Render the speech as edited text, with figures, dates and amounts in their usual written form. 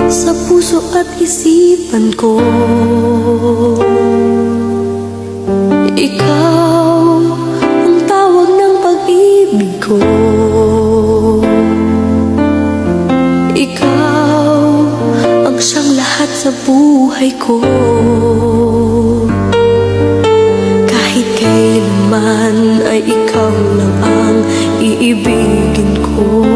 sa puso at isipan ko. Ikaw ang tawag ng pag-ibig ko. Ikaw ang siyang lahat sa buhay ko. Kahit kailanman ay ikaw lang ang iibigin ko.